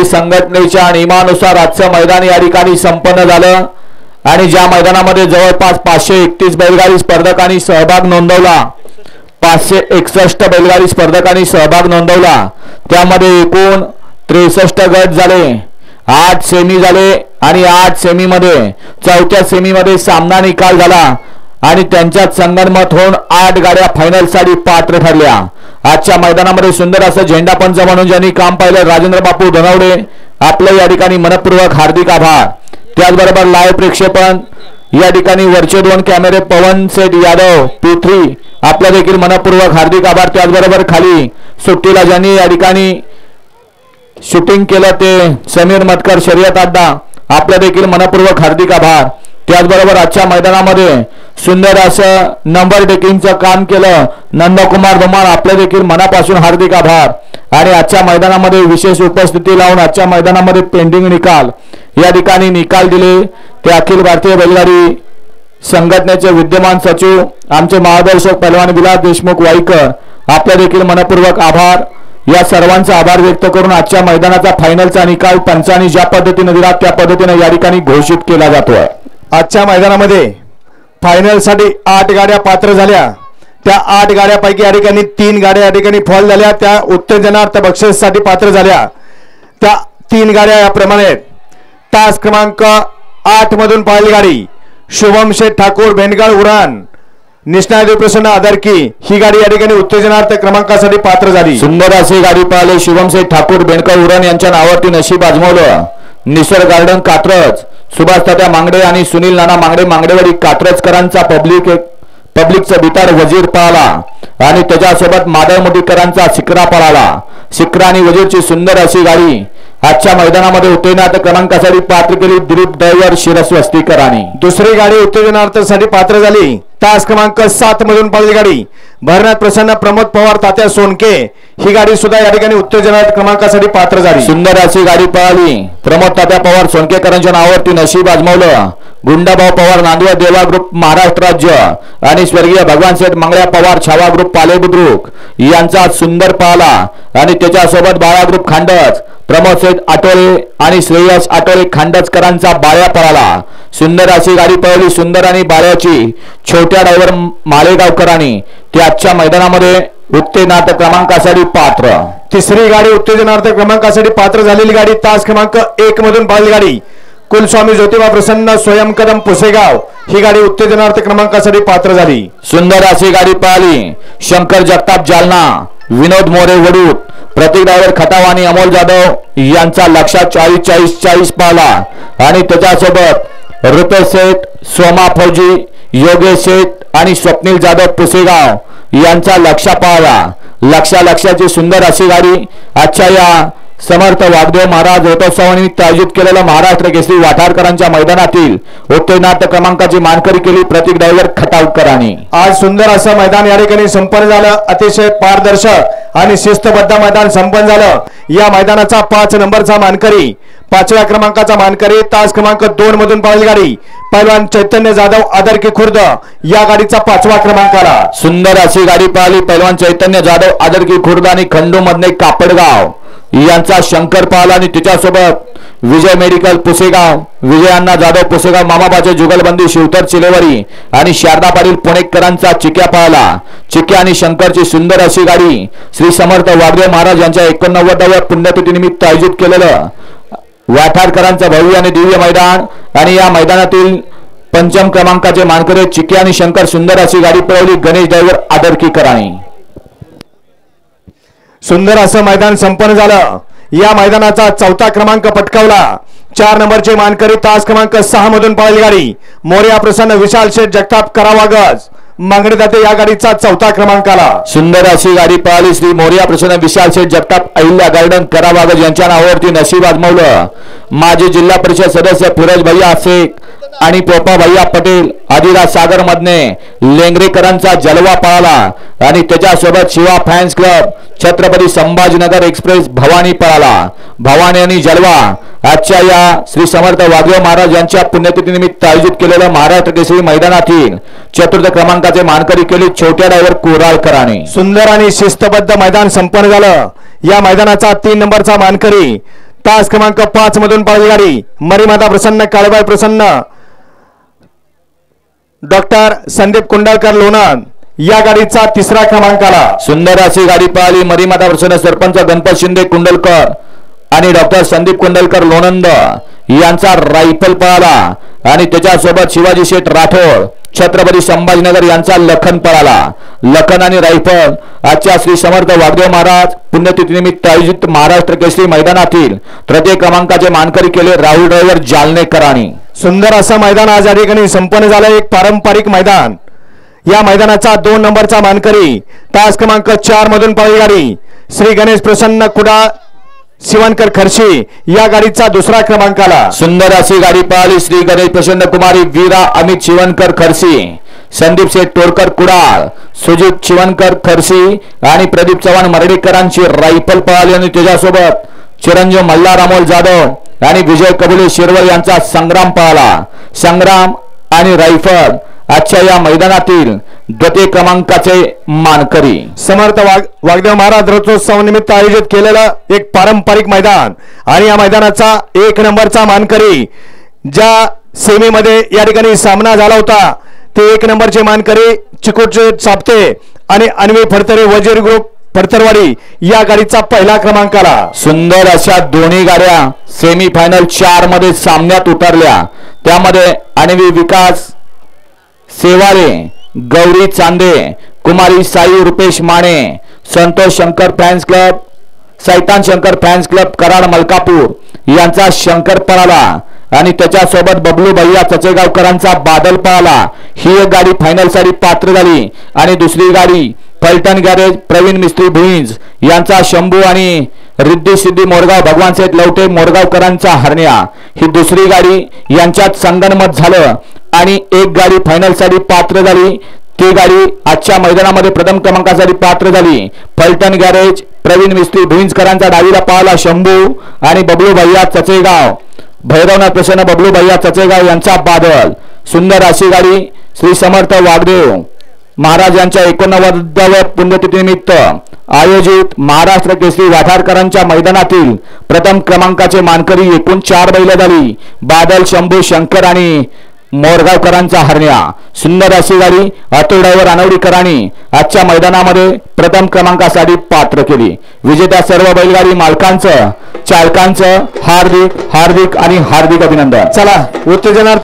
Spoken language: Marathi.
संघटनेच्या नियमानुसार आजचं मैदान या ठिकाणी संपन्न झालं आणि ज्या मैदानामध्ये जवळपास 531 बैलगाडी स्पर्धकांनी सहभाग नोंदवला, 561 बैलगाडी स्पर्धकांनी सहभाग नोंदवला, त्यामध्ये एकूण 63 गट झाले, 8 सेमी झाले आणि 8 सेमीमध्ये चौथ्या सेमीमध्ये सामना निकाल झाला आणि त्यांच्यात संगनमत होऊन 8 गाड्या फायनलसाठी पात्र ठरल्या। आजच्या मैदानामध्ये सुंदर असं झेंडा पंच म्हणून ज्यांनी काम पाहिलं राजेंद्र बापू धनवडे, आपलं या ठिकाणी मनपूर्वक हार्दिक आभार। त्याचबरोबर लाईव्ह प्रक्षेपण या ठिकाणी वरचे 2 कॅमेरे पवन सेठ यादव P3, आपलं देखील मनपूर्वक हार्दिक आभार। त्याचबरोबर खाली सुट्टीला ज्यांनी या ठिकाणी शूटिंग केलं ते समीर मतकर शर्यत अड्डा, आपलं देखील मनपूर्वक हार्दिक आभार। त्याचबरोबर आजच्या मैदानामध्ये सुंदर असं नंबर टेकिंगचं काम केलं नंदकुमार धुमाळ, आपले देखील मनापासून हार्दिक आभार। आणि आजच्या मैदानामध्ये विशेष उपस्थिती लावून आजच्या मैदानामध्ये पेंडिंग निकाल या ठिकाणी निकाल दिले ते अखिल भारतीय बैलगाडी संघटनेचे विद्यमान सचिव आमचे मार्गदर्शक पहलवान विलास देशमुख वाईकर, आपले देखील मनपूर्वक आभार। या सर्वांचा आभार व्यक्त करून आजच्या मैदानाचा फायनलचा निकाल पंचांनी ज्या पद्धतीने दिला त्या पद्धतीने या ठिकाणी घोषित केला जातोय। आजच्या मैदानामध्ये फायनलसाठी 8 गाड्या पात्र झाल्या, त्या 8 गाड्यापैकी या ठिकाणी 3 गाड्या या ठिकाणी फॉल झाल्या, त्या उत्तेजनार्थ बक्षीससाठी पात्र झाल्या। त्या 3 गाड्या याप्रमाणे तास क्रमांक 8 मधून पाहिली गाडी शुभम शेठ ठाकूर भेंडगड उरण निष्णात प्रसन्न आदरकी, ही गाडी या ठिकाणी उत्तेजनार्थ क्रमांकासाठी पात्र झाली। सुंदर अशी गाडी पाहिले शुभम शेठ ठाकूर भेंडगड उरण यांच्या नावावरती नशीब आजमावलं। निसर्ग गार्डन कात्रज, सुभाष तात्या मांगडे आणि सुनील नाना मांगडे मांगडेवाडी कात्रजकरांचा पब्लिकचा बितार वजीर पळाला आणि त्याच्यासोबत माधव मुदीकरांचा सिकरा पळाला। सिकरा आणि वजीरची सुंदर अशी गाडी आजच्या मैदानामध्ये उत्तेजनार्थ क्रमांकासाठी पात्र केली दिलीप ड्रायव्हर शिरस्वस्तीकरांनी। दुसरी गाडी उत्तेजनार्थासाठी पात्र झाली तास क्रमांक 7 मधून पळाली गाडी भरनाथ प्रसन्न प्रमोद पवार तात्या सोनके, ही गाडी सुद्धा या ठिकाणी उत्तेजनार्थ क्रमांकासाठी पात्र झाली। सुंदर अशी गाडी पळाली प्रमोद तात्या पवार सोनकेकरांच्या नावावरती नशीब आजमावलं। गुंडाभाऊ पवार नांदुरा देवा ग्रुप महाराष्ट्र राज्य आणि स्वर्गीय भगवान शेठ मंगळ्या पवार छावा ग्रुप पाले बुद्रुक यांचा सुंदर पळाला आणि त्याच्यासोबत बाळा ग्रुप खांडच प्रमोद शेठ आटोळे आणि श्रेयस आटोळे खांडचकरांचा बाळ्या पळाला। सुंदर अशी गाडी पळली सुंदर आणि बाळ्याची छोट्या ड्रायव्हर मालेगावकरांनी, ती आजच्या मैदानामध्ये उत्तेजनार्थ क्रमांकासाठी पात्र। तिसरी गाडी उत्तेजनार्थ क्रमांकासाठी पात्र झालेली गाडी तास क्रमांक 1 मधून पळाली गाडी कुलस्वामी ज्योतिबा प्रसन्न स्वयंकदम पुसेगाव, ही गाडी उत्तेजनार्थ क्रमांकासाठी पात्र झाली। सुंदर अशी गाडी पळाली शंकर जगताप जालना, विनोद मोरे वडूद, प्रतीक ड्रायव्हर खटाव आणि अमोल जाधव यांचा लक्षात 40-40-40 पळाला आणि त्याच्यासोबत रुपेश शेठ, सोमा फौजी, योगेश शेठ आणि स्वप्नील जाधव पुसेगाव यांचा लक्षा पळाला। लक्षाची सुंदर अशी गाडी आजच्या या समर्थ वागदेव महाराज रथोत्सवानिमित्त आयोजित केलेल्या महाराष्ट्र केसरी वाठारकरांच्या मैदानातील उत्तेजनार्थ क्रमांकाची मानकरी केली प्रतीक ड्रायव्हर खटावकरांनी। आज सुंदर असं मैदान या ठिकाणी संपन्न झालं, अतिशय पारदर्शक आणि शिस्तबद्ध मैदान संपन्न झालं। या मैदानाचा 5 नंबरचा मानकरी 5व्या क्रमांकाचा मानकरी तास क्रमांक 2 मधून पळाली गाडी पहलवान चैतन्य जाधव आदरकी खुर्द, या गाडीचा 5वा क्रमांक आला। सुंदर अशी गाडी पळाली पहलवान चैतन्य जाधव आदरकी खुर्द आणि खंडू मधने कापडगाव यांचा शंकर पळाला आणि त्याच्यासोबत विजय मेडिकल पुसेगाव, विजयांना जाधव पुसेगाव, मामाबाचे जुगलबंदी शिवतर चिलेवारी आणि शारदा पाटील पुणेकरांचा चिक्या पळाला। चिक्या आणि शंकरची सुंदर अशी गाडी श्री समर्थ वागदेव महाराज यांच्या 89व्या पुण्यतिथीनिमित्त आयोजित केलेलं वाठारकरांचं भव्य आणि दिव्य मैदान आणि या मैदानातील 5म क्रमांकाचे मानकरी चिक्या आणि शंकर सुंदर अशी गाडी पळवली गणेश ड्रायव्हर आदरकीकरांनी। सुंदर असं मैदान संपन्न झालं। या मैदानाचा 4था क्रमांक पटकावला 4 नंबरचे मानकरी तास क्रमांक 6 मधून पळाली गाडी मोर्या प्रसन्न विशाल शेठ जगताप करावागज मांगडे दाते, या गाडीचा 4था क्रमांक आला। सुंदर अशी गाडी पळाली श्री मोर्या प्रसन्न विशाल शेठ जगताप अहिल्या गार्डन करावागज यांच्या नावावरती नशीब आजमावलं। माजी जिल्हा परिषद सदस्य फिरोज भैया शेख आणि पोपा भैया पटेल आदिराज सागर मधने लेंगरेकरांचा जलवा पळाला आणि त्याच्यासोबत Shiva fans club Chhatrapati Sambhajinagar express Bhavani पळाला। भवानी आणि जलवा आजच्या या श्री समर्थ वागदेव महाराज यांच्या पुण्यतिथीनिमित्त आयोजित केलेल्या महाराष्ट्र केसरी मैदानातील 4th क्रमांकाचे मानकरी केली छोट्या ड्रायव्हर कोराळकरांनी। सुंदर आणि शिस्तबद्ध मैदान संपन्न झालं। या मैदानाचा 3 नंबरचा मानकरी तास क्रमांक 5 मधून पळाली गाडी मरीमाता प्रसन्न काळेबाई प्रसन्न डॉक्टर संदीप कुंडलकर लोणंद या गाडीचा 3रा क्रमांक आला. सुंदर अशी गाडी पळाली मरीमाता प्रसन्न सरपंच गणपत शिंदे कुंडलकर आणि डॉक्टर संदीप कुंडलकर लोणंद यांचा रायफल पळाला आणि त्याच्यासोबत शिवाजी शेठ राठोड छत्रपती संभाजीनगर यांचा लखन पळाला. लखन आणि रायफल आजच्या श्री समर्थ वाघदेव महाराज पुण्यतिथीनिमित्त आयोजित महाराष्ट्र केसरी मैदानातील तृतीय क्रमांकाचे मानकरी केले राहुल ड्रायव्हर जालनेकरांनी. सुंदर असं मैदान आज या ठिकाणी संपन्न झालं. एक पारंपरिक मैदान. या मैदानाचा 2 नंबरचा मानकरी तास क्रमांक 4 मधून पळाली गाडी श्री गणेश प्रसन्न कुडा शिवणकर खर्शी या गाडीचा 2रा क्रमांक आला. सुंदर अशी गाडी पळाली श्री गणेश प्रसन्न कुमारी वीरा अमित शिवणकर खर्शी संदीप शेठ टोरकर कुडाळ सुजित शिवणकर खर्शी आणि प्रदीप चव्हाण मर्डेकरांची रायफल पळाली आणि त्याच्यासोबत चिरंजीव मल्हार अमोल जाधव आणि विजय कबुले शिरवळ यांचा संग्राम पळाला. संग्राम आणि रायफल आजच्या या मैदानातील द्वितीय क्रमांकाचे मानकरी. समर्थ वाघदेव महाराज रथोत्सव निमित्त आयोजित केलेलं एक पारंपरिक मैदान आणि या मैदानाचा 1 नंबरचा मानकरी ज्या सेमीमध्ये या ठिकाणी सामना झाला होता ते 1 नंबरचे मानकरी चिकोचे साप्ते आणि अन्वी फडतरे वजीर ग्रुप फडतरवाडी या गाडीचा 1ला क्रमांक आला. सुंदर अशा दोन्ही गाड्या सेमी फायनल 4 मध्ये सामन्यात उतरल्या. त्यामध्ये अन्वी विकास सेवाळे गौरी चांदे कुमारी साई रुपेश माने संतोष शंकर फॅन्स क्लब सैतान शंकर फॅन्स क्लब कराड मलकापूर यांचा शंकर पळाला आणि त्याच्यासोबत बबलू भैया चचेगावकरांचा बादल पळाला. ही एक गाडी फायनल साठी पात्र झाली आणि दुसरी गाडी फलटण गॅरेज प्रवीण मिस्त्री भुईंज यांचा शंभू आणि रिद्धी सिद्धी मोरगाव भगवान सेठ लवटे मोरगावकरांचा हरण्या ही दुसरी गाडी यांच्यात संगनमत झालं आणि एक गाडी फायनल साठी पात्र झाली. ती गाडी आजच्या मैदानामध्ये प्रथम क्रमांकासाठी पात्र झाली. फलटण गॅरेज प्रवीण मिस्त्री भुईंजकरांचा डावीला पळाला शंभू आणि बबलू भैया चचेगाव भैरवनाथ प्रसन्न बबलू भैया चचेगाव यांचा बादल. सुंदर अशी गाडी श्री समर्थ वाघदेव महाराज यांच्या 89व्या पुण्यतिथीनिमित्त आयोजित महाराष्ट्र केसरी वाठारकरांच्या मैदानातील प्रथम क्रमांकाचे मानकरी एकूण 4 बैल झाली. बादल शंभू शंकर आणि मोरगावकरांचा हरण्या. सुंदर अशी गाडी अतुल ड्रायव्हर अनवडीकरांनी आजच्या मैदानामध्ये प्रथम क्रमांकासाठी पात्र केली. विजेत्या सर्व बैलगाडी मालकांचं चालकांचं हार्दिक हार्दिक आणि हार्दिक अभिनंदन. चला उत्तेजनार्थ